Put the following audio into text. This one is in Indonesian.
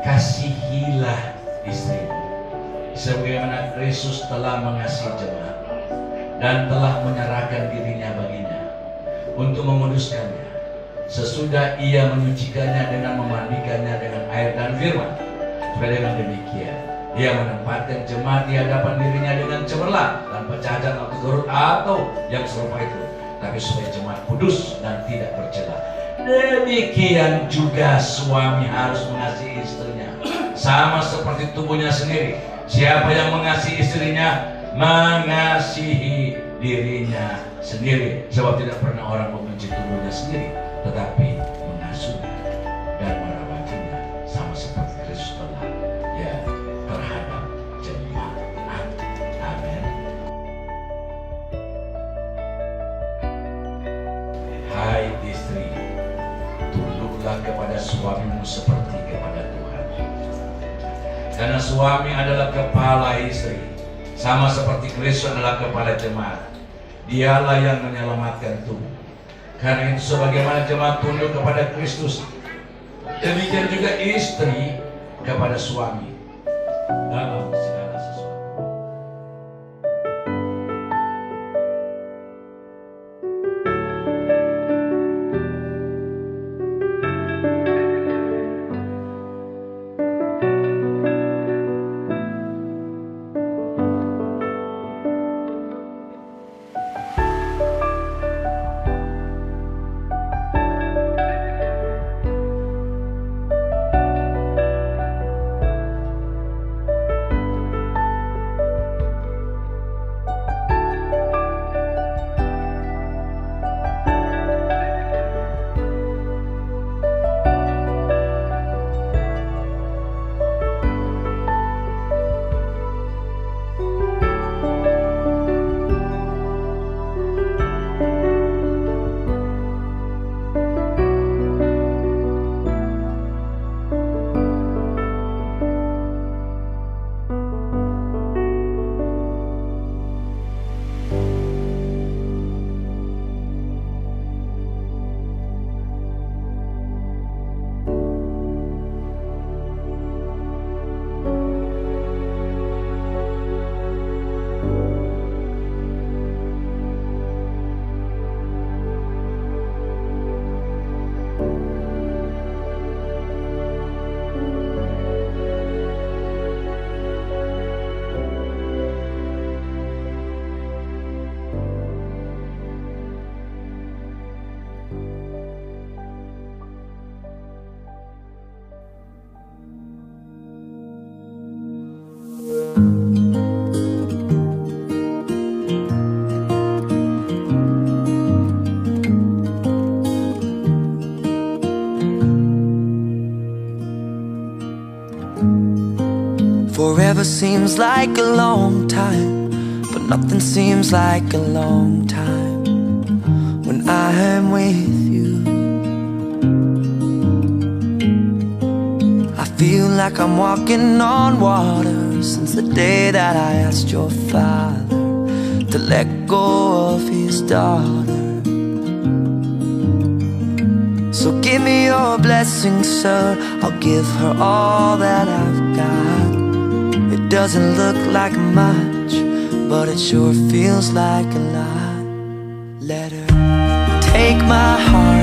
kasihilah istrimu sebagaimana Kristus telah mengasihi jemaat dan telah menyerahkan dirinya baginya untuk menguduskannya, sesudah ia menyucikannya dengan memandikannya dengan air dan firman, supaya dengan demikian ia menempatkan jemaat di hadapan dirinya dengan cemerlang tanpa cacat atau turut atau yang serupa itu, tapi supaya jemaat kudus dan tidak bercela. Demikian juga suami harus mengasihi istrinya sama seperti tubuhnya sendiri. Siapa yang mengasihi istrinya mengasihi dirinya sendiri, sebab tidak pernah orang membenci tubuhnya sendiri, tetapi mengasuhnya dan merawatnya sama seperti Kristus telah ya terhadap jemaat. Amin. Hai istri, tunduklah kepada suamimu seperti kepada Tuhan, karena suami adalah kepala istri, sama seperti Kristus adalah kepala jemaat. Dialah yang menyelamatkan tubuh. Karena itu sebagaimana jemaat tunduk kepada Kristus, demikian juga istri kepada suami dalam segala sesuatu. Forever seems like a long time, but nothing seems like a long time when I am with you. I feel like I'm walking on water since the day that I asked your father to let go of his daughter. So give me your blessing, sir, I'll give her all that I've got. It doesn't look like much, but it sure feels like a lot. Let her take my heart